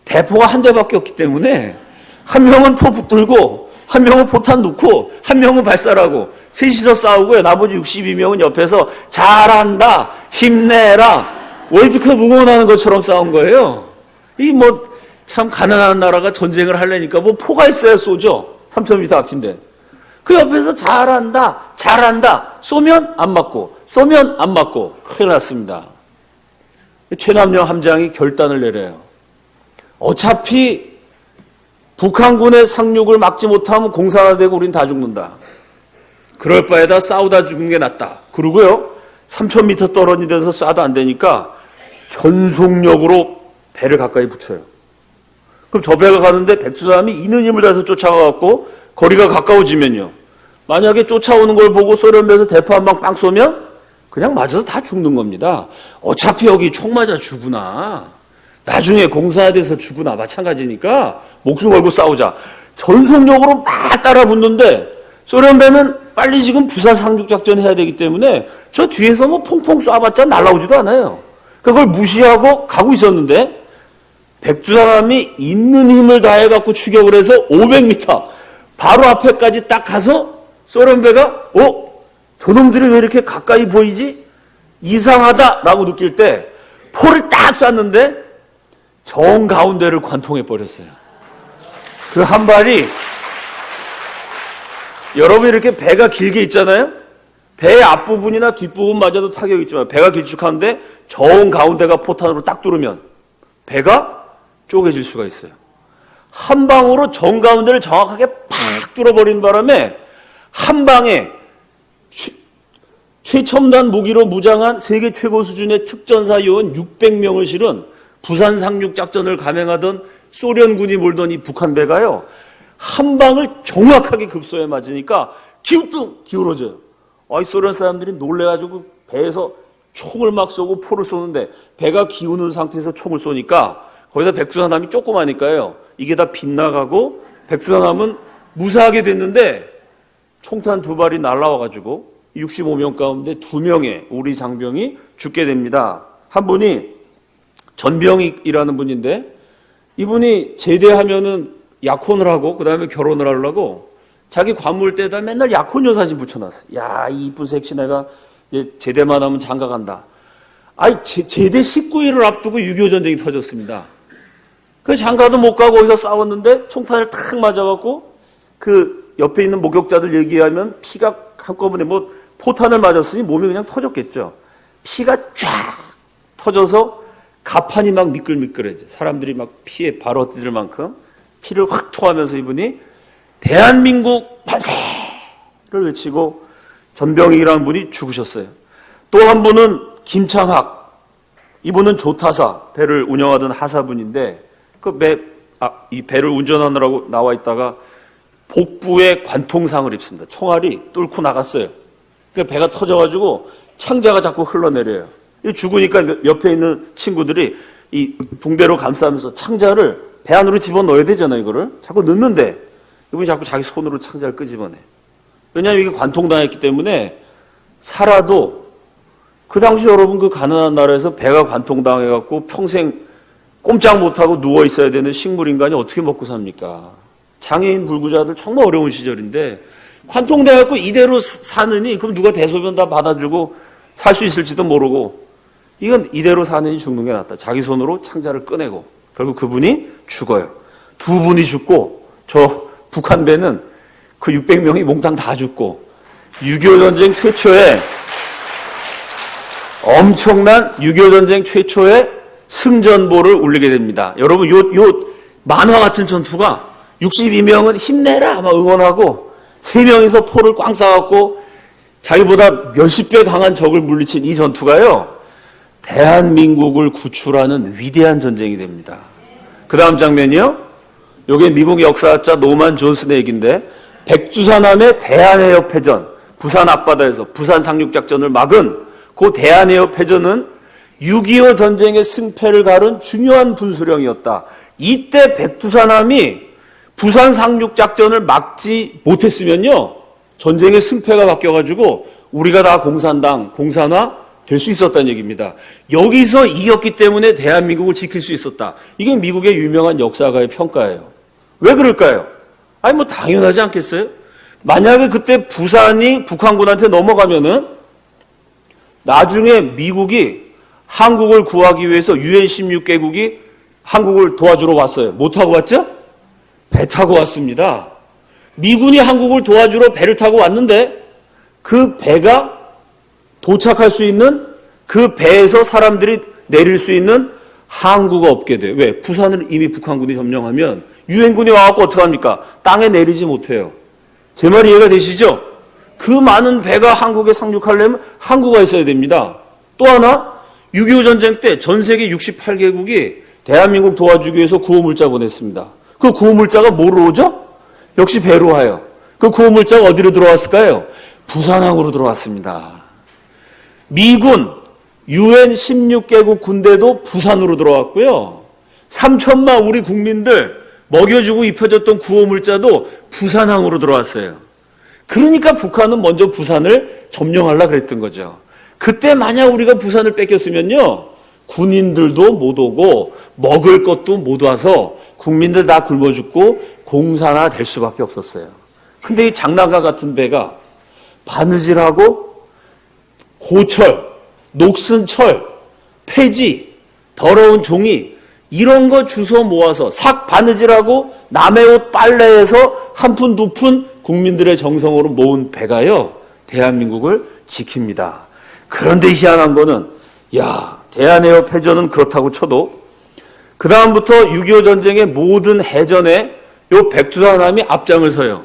대포가 한 대밖에 없기 때문에 한 명은 포 붙들고 한 명은 포탄 놓고 한 명은 발사하고 셋이서 싸우고요. 나머지 62명은 옆에서 잘한다, 힘내라, 월드컵 응원하는 것처럼 싸운 거예요. 이 뭐 참 가난한 나라가 전쟁을 하려니까 뭐 포가 있어야 쏘죠. 3,000m 앞인데. 그 옆에서 잘한다, 잘한다. 쏘면 안 맞고, 쏘면 안 맞고. 큰일 났습니다. 최남령 함장이 결단을 내려요. 어차피 북한군의 상륙을 막지 못하면 공산화되고 우린 다 죽는다. 그럴 바에다 싸우다 죽는 게 낫다. 그러고요. 3,000m 떨어진 데서 쏴도 안 되니까 전속력으로 배를 가까이 붙여요. 그럼 저 배가 가는데 백두산함이 있는 힘을 다해서 쫓아가갖고 거리가 가까워지면요. 만약에 쫓아오는 걸 보고 소련배에서 대포 한 방 빵 쏘면 그냥 맞아서 다 죽는 겁니다. 어차피 여기 총 맞아 죽으나 나중에 공사돼서 죽으나 마찬가지니까 목숨 걸고 싸우자. 전속력으로 막 따라 붙는데 소련배는 빨리 지금 부산 상륙작전 해야 되기 때문에 저 뒤에서 뭐 퐁퐁 쏴봤자 날아오지도 않아요. 그걸 무시하고 가고 있었는데 백두산함이 있는 힘을 다해갖고 추격을 해서 500m 바로 앞에까지 딱 가서 소련배가 저놈들이 왜 이렇게 가까이 보이지? 이상하다라고 느낄 때 포를 딱 쐈는데 정 가운데를 관통해 버렸어요. 그 한 발이 여러분 이렇게 배가 길게 있잖아요. 배의 앞부분이나 뒷부분 맞아도 타격이 있지만 배가 길쭉한데 정 가운데가 포탄으로 딱 뚫으면 배가 쪼개질 수가 있어요. 한 방으로 정 가운데를 정확하게 팍 뚫어버린 바람에 한 방에 최첨단 무기로 무장한 세계 최고 수준의 특전사 요원 600명을 실은 부산 상륙 작전을 감행하던 소련군이 몰던 이 북한 배가요. 한 방을 정확하게 급소에 맞으니까 기우뚱 기울어져요. 소련 사람들이 놀래가지고 배에서 총을 막 쏘고 포를 쏘는데 배가 기우는 상태에서 총을 쏘니까 거기서 백두산함이 조그마니까요. 이게 다 빗나가고 백두산함은 무사하게 됐는데 총탄 2발이 날라와가지고 65명 가운데 2명의 우리 장병이 죽게 됩니다. 한 분이 전병익이라는 분인데 이분이 제대하면은 약혼을 하고 그 다음에 결혼을 하려고 자기 관물대에다 맨날 약혼녀 사진 붙여놨어. 야, 이 이쁜 섹시내가 이제 제대만 하면 장가간다. 아이, 제대 19일을 앞두고 6.25 전쟁이 터졌습니다. 그 장가도 못 가고 거기서 싸웠는데 총탄을 탁 맞아갖고 그 옆에 있는 목격자들 얘기하면 피가 한꺼번에 뭐 포탄을 맞았으니 몸이 그냥 터졌겠죠. 피가 쫙 터져서 가판이 막 미끌미끌해져. 사람들이 막 피에 바로 엎드릴 만큼 피를 확 토하면서 이분이 대한민국 만세를 외치고 전병익이라는 분이 죽으셨어요. 또 한 분은 김창학. 이분은 조타사 배를 운영하던 하사분인데 이 배를 운전하느라고 나와 있다가 복부에 관통상을 입습니다. 총알이 뚫고 나갔어요. 그러니까 배가 터져가지고 창자가 자꾸 흘러내려요. 죽으니까 옆에 있는 친구들이 이 붕대로 감싸면서 창자를 배 안으로 집어넣어야 되잖아요, 이거를. 자꾸 넣는데 이분이 자꾸 자기 손으로 창자를 끄집어내. 왜냐하면 이게 관통당했기 때문에 살아도 그 당시 여러분 그 가난한 나라에서 배가 관통당해갖고 평생 꼼짝 못하고 누워 있어야 되는 식물인간이 어떻게 먹고 삽니까? 장애인 불구자들 정말 어려운 시절인데 관통돼갖고 이대로 사느니 그럼 누가 대소변 다 받아주고 살 수 있을지도 모르고 이건 이대로 사느니 죽는 게 낫다. 자기 손으로 창자를 꺼내고 결국 그분이 죽어요. 2분이 죽고 저 북한 배는 그 600명이 몽땅 다 죽고 6.25 전쟁 최초의 엄청난 6.25 전쟁 최초의 승전보를 울리게 됩니다. 여러분 요 만화 같은 전투가 62명은 힘내라 막 응원하고 3명이서 포를 꽝 쏴갖고 자기보다 몇십 배 강한 적을 물리친 이 전투가요. 대한민국을 구출하는 위대한 전쟁이 됩니다. 그 다음 장면이요. 이게 미국 역사학자 노만 존슨의 얘기인데 백두산함의 대한해협 패전, 부산 앞바다에서 부산 상륙작전을 막은 그 대한해협 패전은 6.25 전쟁의 승패를 가른 중요한 분수령이었다. 이때 백두산함이 부산 상륙작전을 막지 못했으면요. 전쟁의 승패가 바뀌어가지고 우리가 다 공산화 될 수 있었다는 얘기입니다. 여기서 이겼기 때문에 대한민국을 지킬 수 있었다. 이게 미국의 유명한 역사가의 평가예요. 왜 그럴까요? 아니 뭐 당연하지 않겠어요? 만약에 그때 부산이 북한군한테 넘어가면은 나중에 미국이 한국을 구하기 위해서 UN 16개국이 한국을 도와주러 왔어요. 뭐 타고 왔죠? 배 타고 왔습니다. 미군이 한국을 도와주러 배를 타고 왔는데 그 배가 도착할 수 있는 그 배에서 사람들이 내릴 수 있는 항구가 없게 돼요. 왜? 부산을 이미 북한군이 점령하면 유엔군이 와갖고 어떡합니까? 땅에 내리지 못해요. 제 말이 이해가 되시죠? 그 많은 배가 한국에 상륙하려면 항구가 있어야 됩니다. 또 하나 6.25 전쟁 때 전 세계 68개국이 대한민국 도와주기 위해서 구호물자 보냈습니다. 그 구호물자가 뭐로 오죠? 역시 배로 와요. 그 구호물자가 어디로 들어왔을까요? 부산항으로 들어왔습니다. 미군 UN 16개국 군대도 부산으로 들어왔고요. 3천만 우리 국민들 먹여주고 입혀줬던 구호물자도 부산항으로 들어왔어요. 그러니까 북한은 먼저 부산을 점령하려고 그랬던 거죠. 그때 만약 우리가 부산을 뺏겼으면요. 군인들도 못 오고 먹을 것도 못 와서 국민들 다 굶어 죽고 공산화 될 수밖에 없었어요. 근데 이 장난감 같은 배가 바느질하고 고철, 녹슨 철, 폐지, 더러운 종이 이런 거 주워 모아서 삭 바느질하고 남의 옷 빨래해서 한 푼 두 푼 국민들의 정성으로 모은 배가요. 대한민국을 지킵니다. 그런데 희한한 거는 대한해협 패전은 그렇다고 쳐도 그 다음부터 6.25 전쟁의 모든 해전에 요 백두산함이 앞장을 서요.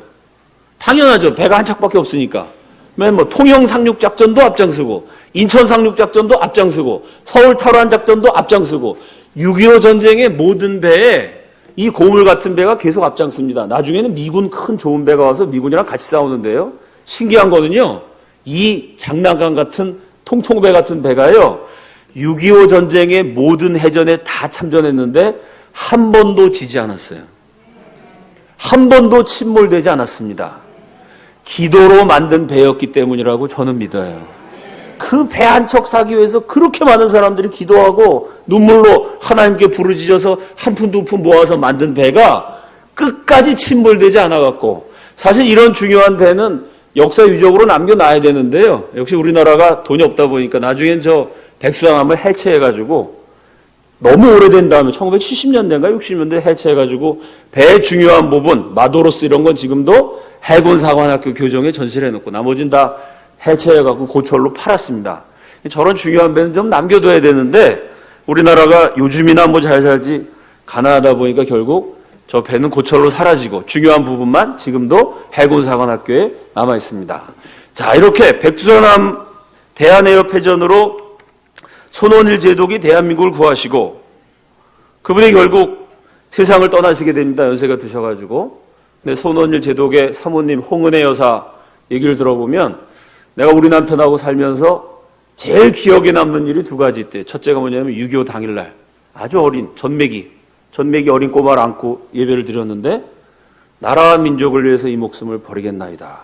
당연하죠. 배가 한 척밖에 없으니까. 뭐 통영 상륙작전도 앞장서고 인천 상륙작전도 앞장서고 서울 탈환 작전도 앞장서고 6.25 전쟁의 모든 배에 이 고물 같은 배가 계속 앞장섭니다. 나중에는 미군 큰 좋은 배가 와서 미군이랑 같이 싸우는데요. 신기한 거는요. 이 장난감 같은 통통배 같은 배가요. 6.25 전쟁의 모든 해전에 다 참전했는데 한 번도 지지 않았어요. 한 번도 침몰되지 않았습니다. 기도로 만든 배였기 때문이라고 저는 믿어요. 그 배 한 척 사기 위해서 그렇게 많은 사람들이 기도하고 눈물로 하나님께 부르짖어서 한 푼 두 푼 모아서 만든 배가 끝까지 침몰되지 않아갖고, 사실 이런 중요한 배는 역사 유적으로 남겨놔야 되는데요. 역시 우리나라가 돈이 없다 보니까 나중엔 저 백수항함을 해체해가지고, 너무 오래된 다음에 1970년대인가 60년대 해체해가지고 배의 중요한 부분, 마도로스 이런 건 지금도 해군사관학교 교정에 전시를 해놓고 나머지는 다 해체해갖고 고철로 팔았습니다. 저런 중요한 배는 좀 남겨둬야 되는데 우리나라가 요즘이나 뭐 잘 살지 가난하다 보니까 결국 저 배는 고철로 사라지고 중요한 부분만 지금도 해군사관학교에 남아 있습니다. 자, 이렇게 백두산함 대한해협해전으로 손원일 제독이 대한민국을 구하시고 그분이 결국 세상을 떠나시게 됩니다. 연세가 드셔가지고. 근데 손원일 제독의 사모님 홍은혜 여사 얘기를 들어보면 내가 우리 남편하고 살면서 제일 기억에 남는 일이 두 가지 있대요. 첫째가 뭐냐면 6.25 당일날 아주 어린 전매기 어린 꼬마를 안고 예배를 드렸는데 나라와 민족을 위해서 이 목숨을 버리겠나이다.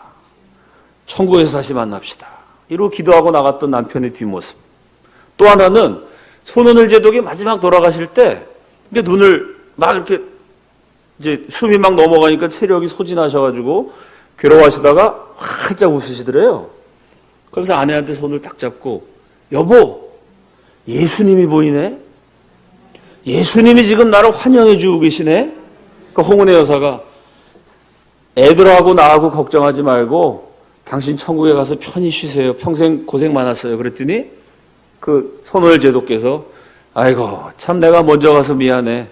천국에서 다시 만납시다. 이러고 기도하고 나갔던 남편의 뒷모습. 또 하나는 손원일 제독이 마지막 돌아가실 때 눈을 막 이렇게 이제 숨이 막 넘어가니까 체력이 소진하셔가지고 괴로워하시다가 활짝 웃으시더래요. 그러면서 아내한테 손을 딱 잡고 여보, 예수님이 보이네? 예수님이 지금 나를 환영해 주고 계시네? 그 홍은혜 여사가 애들하고 나하고 걱정하지 말고 당신 천국에 가서 편히 쉬세요. 평생 고생 많았어요. 그랬더니 그 손원일 제독께서 아이고 참 내가 먼저 가서 미안해.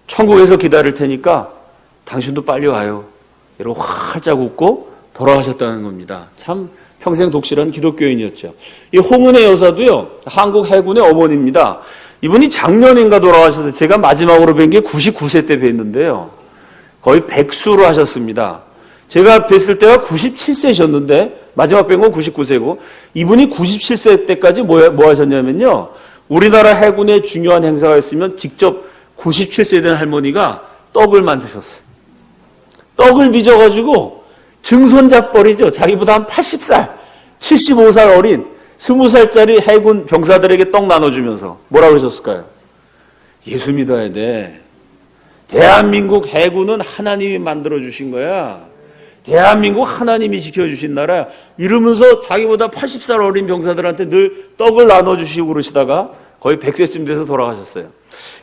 천국에서 기다릴 테니까 당신도 빨리 와요. 이러고 활짝 웃고 돌아가셨다는 겁니다. 참 평생 독실한 기독교인이었죠. 이 홍은혜 여사도요, 한국 해군의 어머니입니다. 이분이 작년인가 돌아가셔서 제가 마지막으로 뵌 게 99세 때 뵀는데요. 거의 백수로 하셨습니다. 제가 뵀을 때가 97세셨는데 마지막 뵌 건 99세고 이분이 97세 때까지 뭐 하셨냐면요. 우리나라 해군의 중요한 행사가 있으면 직접 97세 된 할머니가 떡을 만드셨어요. 떡을 빚어가지고 증손잡벌이죠. 자기보다 한 80살, 75살 어린 20살짜리 해군 병사들에게 떡 나눠주면서 뭐라고 그러셨을까요? 예수 믿어야 돼. 대한민국 해군은 하나님이 만들어주신 거야. 대한민국 하나님이 지켜주신 나라야. 이러면서 자기보다 80살 어린 병사들한테 늘 떡을 나눠주시고 그러시다가 거의 100세쯤 돼서 돌아가셨어요.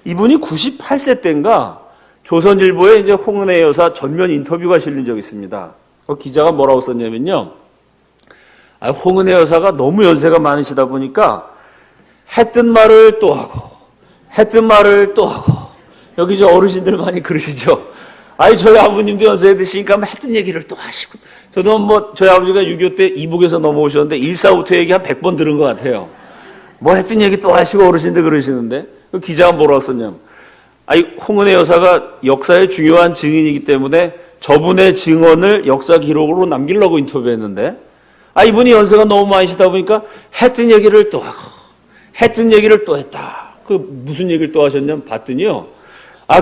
이분이 98세 때인가 조선일보에 이제 홍은혜 여사 전면 인터뷰가 실린 적이 있습니다. 그 기자가 뭐라고 썼냐면요. 홍은혜 여사가 너무 연세가 많으시다 보니까 했던 말을 또 하고 했던 말을 또 하고 여기 저 어르신들 많이 그러시죠. 저희 아버님도 연세 드시니까 했던 얘기를 또 하시고 저도 뭐 저희 아버지가 6.25 때 이북에서 넘어오셨는데 1.4.5 얘기 한 100번 들은 것 같아요. 뭐 했던 얘기 또 하시고 어르신들 그러시는데 그 기자가 뭐라고 썼냐면 홍은혜 여사가 역사의 중요한 증인이기 때문에 저분의 증언을 역사 기록으로 남기려고 인터뷰했는데 이분이 연세가 너무 많으시다 보니까 했던 얘기를 또 하고 했던 얘기를 또 했다. 그 무슨 얘기를 또 하셨냐면 봤더니요.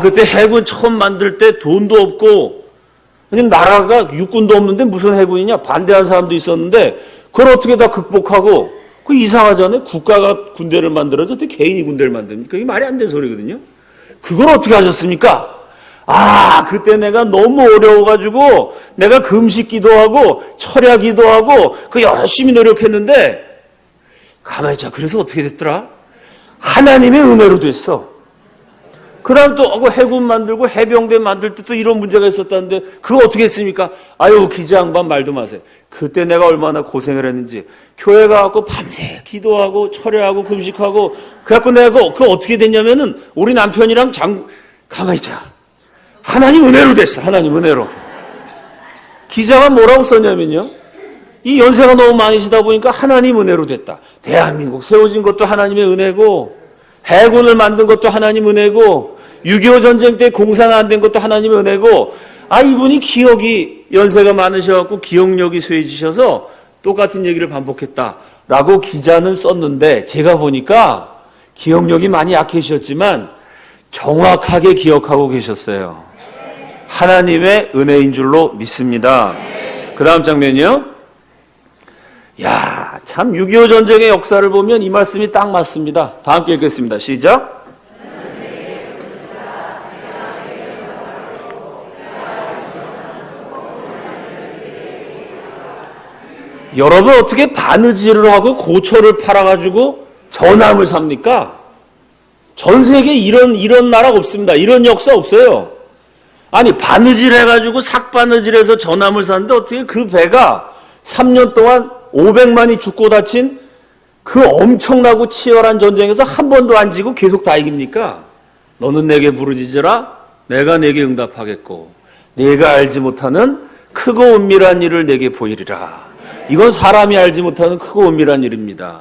그때 해군 처음 만들 때 돈도 없고 왜냐면 나라가 육군도 없는데 무슨 해군이냐 반대한 사람도 있었는데 그걸 어떻게 다 극복하고 그 이상하잖아요. 국가가 군대를 만들어도 어떻게 개인이 군대를 만듭니까? 이게 말이 안 되는 소리거든요. 그걸 어떻게 하셨습니까? 그때 내가 너무 어려워가지고 내가 금식 기도하고 철야 기도하고 그 열심히 노력했는데 가만히 있자. 그래서 어떻게 됐더라? 하나님의 은혜로 됐어. 그 다음 또 해군 만들고 해병대 만들 때 또 이런 문제가 있었다는데 그거 어떻게 했습니까? 기자 양반 말도 마세요. 그때 내가 얼마나 고생을 했는지 교회 가고 밤새 기도하고 철야하고 금식하고 그래갖고 내가 그거 어떻게 됐냐면은 우리 남편이랑 가만히 있자. 하나님 은혜로 됐어. 하나님 은혜로. 기자가 뭐라고 썼냐면요. 이 연세가 너무 많으시다 보니까 하나님 은혜로 됐다. 대한민국 세워진 것도 하나님의 은혜고 해군을 만든 것도 하나님 은혜고 6.25 전쟁 때 공사가 안 된 것도 하나님의 은혜고 이분이 기억이 연세가 많으셔갖고 기억력이 쇠해지셔서 똑같은 얘기를 반복했다라고 기자는 썼는데 제가 보니까 기억력이 많이 약해지셨지만 정확하게 기억하고 계셨어요. 하나님의 은혜인 줄로 믿습니다. 그 다음 장면이요. 야, 참 6.25 전쟁의 역사를 보면 이 말씀이 딱 맞습니다. 다 함께 읽겠습니다. 시작. 여러분 어떻게 바느질을 하고 고초를 팔아가지고 전함을 삽니까? 전 세계에 이런 나라 없습니다. 이런 역사 없어요. 아니 바느질 해가지고 삭바느질해서 전함을 샀는데 어떻게 그 배가 3년 동안 500만이 죽고 다친 그 엄청나고 치열한 전쟁에서 한 번도 안 지고 계속 다 이깁니까? 너는 내게 부르짖으라 내가 내게 응답하겠고 내가 알지 못하는 크고 은밀한 일을 내게 보이리라. 이건 사람이 알지 못하는 크고 은밀한 일입니다.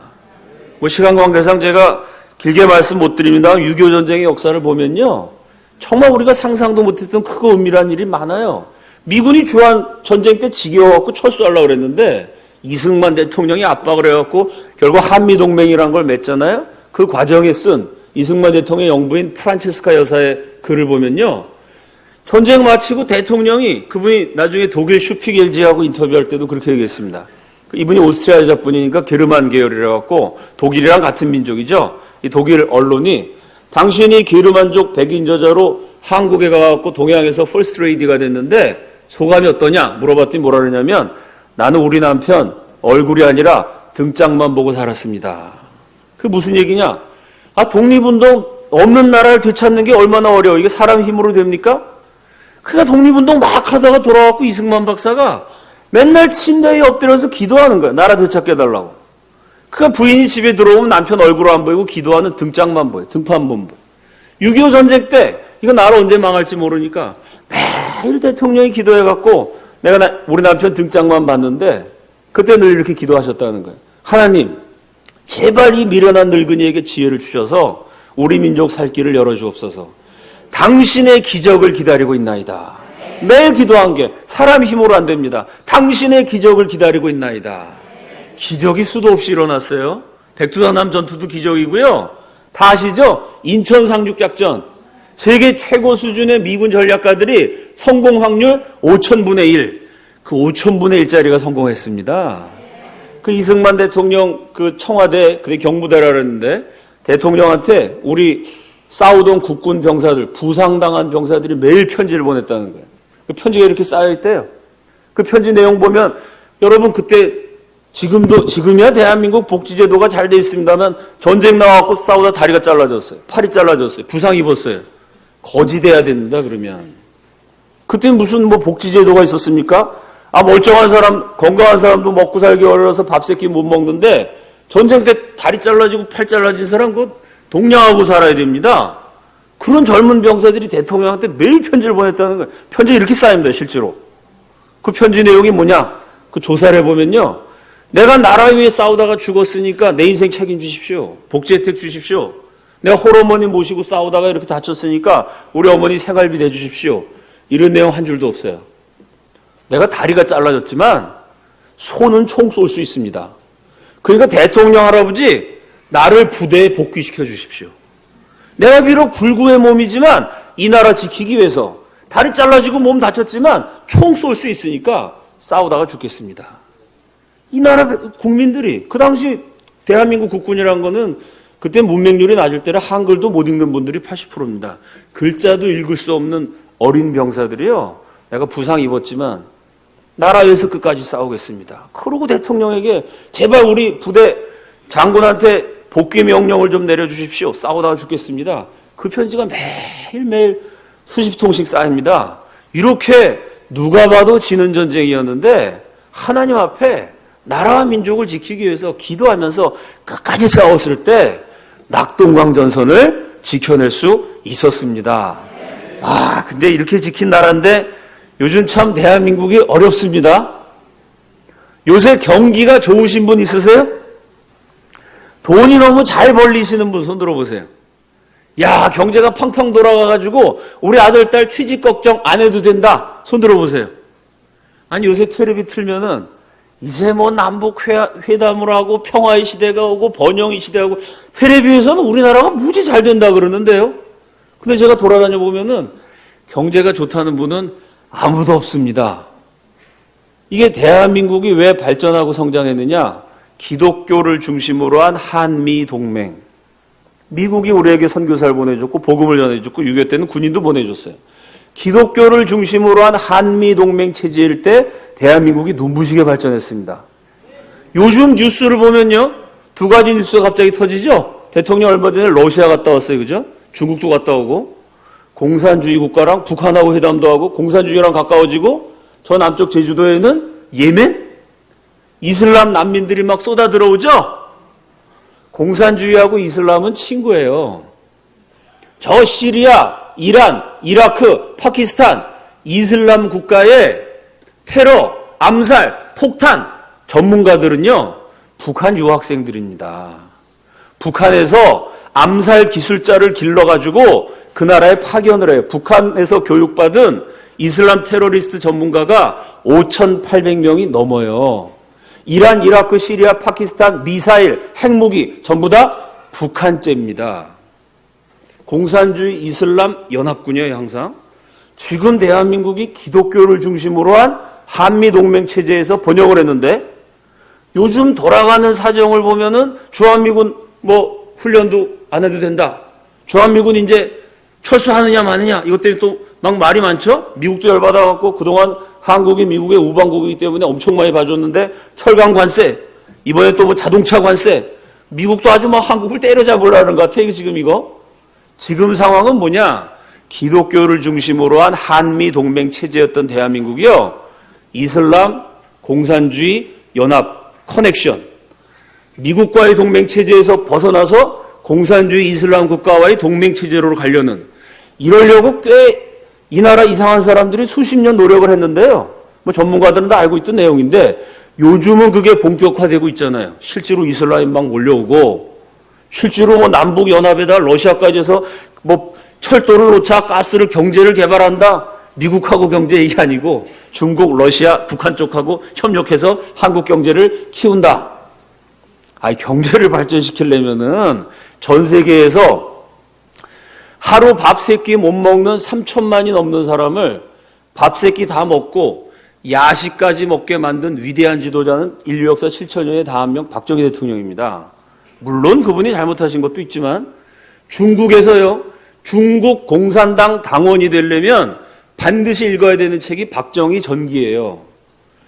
시간 관계상 제가 길게 말씀 못 드립니다. 6.25 전쟁의 역사를 보면요. 정말 우리가 상상도 못했던 크고 은밀한 일이 많아요. 미군이 주한 전쟁 때 지겨워갖고 철수하려고 그랬는데 이승만 대통령이 압박을 해갖고 결국 한미동맹이라는 걸 맺잖아요. 그 과정에 쓴 이승만 대통령의 영부인 프란체스카 여사의 글을 보면요. 전쟁 마치고 대통령이 그분이 나중에 독일 슈피겔지하고 인터뷰할 때도 그렇게 얘기했습니다. 이분이 오스트리아 여자분이니까 게르만 계열이라 갖고 독일이랑 같은 민족이죠. 이 독일 언론이 당신이 게르만족 백인 저자로 한국에 가갖고 동양에서 퍼스트 레이디가 됐는데 소감이 어떠냐 물어봤더니 뭐라 그러냐면 나는 우리 남편 얼굴이 아니라 등짝만 보고 살았습니다. 그게 무슨 얘기냐? 독립운동 없는 나라를 되찾는 게 얼마나 어려워. 이게 사람 힘으로 됩니까? 그러니까 독립운동 막 하다가 돌아왔고 이승만 박사가 맨날 침대에 엎드려서 기도하는 거야. 나라 되찾게 해달라고. 그러니까 부인이 집에 들어오면 남편 얼굴 안 보이고 기도하는 등짝만 보여. 등판만 보여. 6.25 전쟁 때 이거 나라 언제 망할지 모르니까 매일 대통령이 기도해갖고 내가 우리 남편 등짝만 봤는데 그때 늘 이렇게 기도하셨다는 거예요. 하나님 제발 이 미련한 늙은이에게 지혜를 주셔서 우리 민족 살 길을 열어주옵소서. 당신의 기적을 기다리고 있나이다. 매일 기도한 게 사람 힘으로 안 됩니다. 당신의 기적을 기다리고 있나이다. 기적이 수도 없이 일어났어요. 백두산함 전투도 기적이고요. 다 아시죠? 인천 상륙작전. 세계 최고 수준의 미군 전략가들이 성공 확률 5,000분의 1. 그 5,000분의 1짜리가 성공했습니다. 그 이승만 대통령 그 청와대, 그때 경부대라 그랬는데 대통령한테 우리 싸우던 국군 병사들, 부상당한 병사들이 매일 편지를 보냈다는 거예요. 그 편지가 이렇게 쌓여있대요. 그 편지 내용 보면 여러분 그때 지금이야 대한민국 복지제도가 잘 돼 있습니다만 전쟁 나와갖고 싸우다 다리가 잘라졌어요. 팔이 잘라졌어요. 부상 입었어요. 거지돼야 됩니다. 그러면 그때 무슨 복지제도가 있었습니까? 멀쩡한 사람, 건강한 사람도 먹고 살기 어려워서 밥 세끼 못 먹는데 전쟁 때 다리 잘라지고 팔 잘라진 사람 그거 동냥하고 살아야 됩니다. 그런 젊은 병사들이 대통령한테 매일 편지를 보냈다는 거예요. 편지가 이렇게 쌓입니다. 실제로. 그 편지 내용이 뭐냐? 그 조사를 해보면요. 내가 나라 위해 싸우다가 죽었으니까 내 인생 책임지십시오. 복지 혜택 주십시오. 내가 홀어머니 모시고 싸우다가 이렇게 다쳤으니까 우리 어머니 생활비 내주십시오. 이런 내용 한 줄도 없어요. 내가 다리가 잘라졌지만 손은 총 쏠 수 있습니다. 그러니까 대통령 할아버지 나를 부대에 복귀시켜 주십시오. 내가 비록 불구의 몸이지만 이 나라 지키기 위해서 다리 잘라지고 몸 다쳤지만 총 쏠 수 있으니까 싸우다가 죽겠습니다. 이 나라 국민들이 그 당시 대한민국 국군이라는 거는 그때 문맹률이 낮을 때라 한글도 못 읽는 분들이 80%입니다. 글자도 읽을 수 없는 어린 병사들이요. 내가 부상 입었지만 나라 위해서 끝까지 싸우겠습니다. 그러고 대통령에게 제발 우리 부대 장군한테 복귀 명령을 좀 내려주십시오. 싸우다가 죽겠습니다. 그 편지가 매일매일 수십 통씩 쌓입니다. 이렇게 누가 봐도 지는 전쟁이었는데 하나님 앞에 나라와 민족을 지키기 위해서 기도하면서 끝까지 싸웠을 때 낙동강 전선을 지켜낼 수 있었습니다. 근데 이렇게 지킨 나라인데 요즘 참 대한민국이 어렵습니다. 요새 경기가 좋으신 분 있으세요? 돈이 너무 잘 벌리시는 분 손 들어보세요. 야, 경제가 펑펑 돌아가가지고 우리 아들, 딸 취직 걱정 안 해도 된다. 손 들어보세요. 아니, 요새 텔레비 틀면은 이제 남북 회담을 하고 평화의 시대가 오고 번영의 시대가 오고 텔레비에서는 우리나라가 무지 잘 된다 그러는데요. 근데 제가 돌아다녀 보면은 경제가 좋다는 분은 아무도 없습니다. 이게 대한민국이 왜 발전하고 성장했느냐? 기독교를 중심으로 한 한미동맹. 미국이 우리에게 선교사를 보내줬고 복음을 전해줬고 6.25 때는 군인도 보내줬어요. 기독교를 중심으로 한 한미동맹 체제일 때 대한민국이 눈부시게 발전했습니다. 요즘 뉴스를 보면요. 두 가지 뉴스가 갑자기 터지죠. 대통령 얼마 전에 러시아 갔다 왔어요. 그죠? 중국도 갔다 오고 공산주의 국가랑 북한하고 회담도 하고 공산주의랑 가까워지고 저 남쪽 제주도에는 예멘? 이슬람 난민들이 막 쏟아 들어오죠? 공산주의하고 이슬람은 친구예요. 저 시리아, 이란, 이라크, 파키스탄, 이슬람 국가의 테러, 암살, 폭탄 전문가들은요, 북한 유학생들입니다. 북한에서 암살 기술자를 길러가지고 그 나라에 파견을 해요. 북한에서 교육받은 이슬람 테러리스트 전문가가 5,800명이 넘어요. 이란, 이라크, 시리아, 파키스탄, 미사일, 핵무기 전부 다 북한제입니다. 공산주의 이슬람 연합군이에요, 항상. 지금 대한민국이 기독교를 중심으로 한 한미동맹 체제에서 번영을 했는데 요즘 돌아가는 사정을 보면은 주한미군 훈련도 안 해도 된다. 주한미군 이제 철수하느냐 마느냐 이것 때문에 또 막 말이 많죠? 미국도 열받아갖고 그동안 한국이 미국의 우방국이기 때문에 엄청 많이 봐줬는데 철강 관세, 이번에 또 자동차 관세, 미국도 아주 막 한국을 때려잡으려는 것 같아요, 지금 이거. 지금 상황은 뭐냐? 기독교를 중심으로 한 한미동맹 체제였던 대한민국이요. 이슬람, 공산주의, 연합, 커넥션. 미국과의 동맹 체제에서 벗어나서 공산주의 이슬람 국가와의 동맹 체제로 가려는 이러려고 꽤 이 나라 이상한 사람들이 수십 년 노력을 했는데요. 전문가들은 다 알고 있던 내용인데 요즘은 그게 본격화되고 있잖아요. 실제로 이슬람이 막 몰려오고 실제로 남북 연합에다 러시아까지 해서 철도를 놓자 가스를 경제를 개발한다. 미국하고 경제 얘기 아니고 중국, 러시아, 북한 쪽하고 협력해서 한국 경제를 키운다. 경제를 발전시키려면은 전 세계에서 하루 밥 세 끼 못 먹는 3천만이 넘는 사람을 밥 세 끼 다 먹고 야식까지 먹게 만든 위대한 지도자는 인류 역사 7천년에 다 한 명 박정희 대통령입니다. 물론 그분이 잘못하신 것도 있지만 중국에서요. 중국 공산당 당원이 되려면 반드시 읽어야 되는 책이 박정희 전기예요.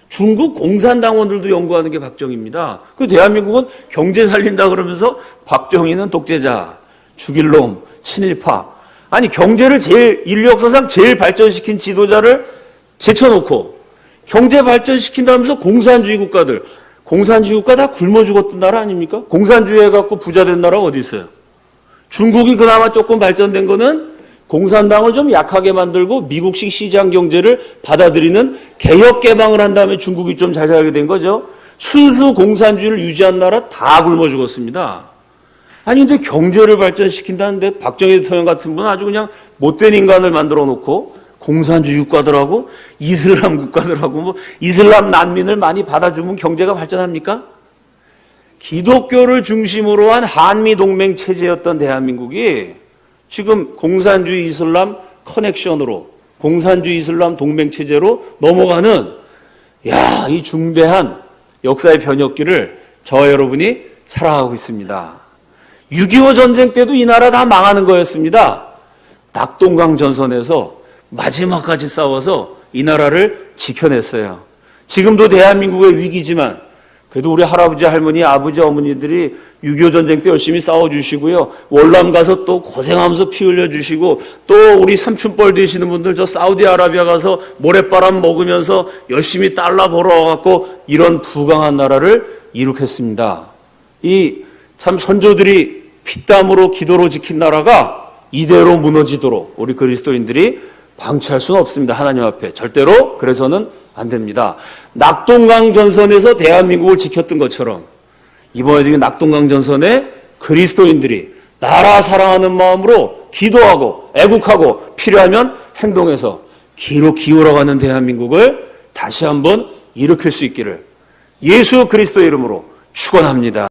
중국 공산당원들도 연구하는 게 박정희입니다. 그 대한민국은 경제 살린다 그러면서 박정희는 독재자, 죽일 놈, 친일파. 아니 경제를 인류 역사상 제일 발전시킨 지도자를 제쳐놓고 경제 발전시킨다면서 공산주의 국가들. 공산주의 국가 다 굶어 죽었던 나라 아닙니까? 공산주의 해갖고 부자 된 나라가 어디 있어요? 중국이 그나마 조금 발전된 거는 공산당을 좀 약하게 만들고 미국식 시장 경제를 받아들이는 개혁 개방을 한 다음에 중국이 좀 잘 살게 된 거죠. 순수 공산주의를 유지한 나라 다 굶어 죽었습니다. 아니 근데 경제를 발전시킨다는데 박정희 대통령 같은 분은 아주 그냥 못된 인간을 만들어 놓고 공산주의 국가들하고 이슬람 국가들하고 이슬람 난민을 많이 받아주면 경제가 발전합니까? 기독교를 중심으로 한 한미동맹 체제였던 대한민국이 지금 공산주의 이슬람 커넥션으로 공산주의 이슬람 동맹 체제로 넘어가는 이 중대한 역사의 변혁기를 저와 여러분이 살아가고 있습니다. 6.25 전쟁 때도 이 나라 다 망하는 거였습니다. 낙동강 전선에서 마지막까지 싸워서 이 나라를 지켜냈어요. 지금도 대한민국의 위기지만 그래도 우리 할아버지, 할머니, 아버지, 어머니들이 6.25 전쟁 때 열심히 싸워주시고요. 월남 가서 또 고생하면서 피 흘려주시고 또 우리 삼촌뻘 되시는 분들 저 사우디아라비아 가서 모래바람 먹으면서 열심히 달러 벌어와갖고 이런 부강한 나라를 이룩했습니다. 참 선조들이 피땀으로 기도로 지킨 나라가 이대로 무너지도록 우리 그리스도인들이 방치할 수는 없습니다. 하나님 앞에. 절대로 그래서는 안 됩니다. 낙동강 전선에서 대한민국을 지켰던 것처럼 이번에도 낙동강 전선에 그리스도인들이 나라 사랑하는 마음으로 기도하고 애국하고 필요하면 행동해서 기로 기울어가는 대한민국을 다시 한번 일으킬 수 있기를 예수 그리스도의 이름으로 축원합니다.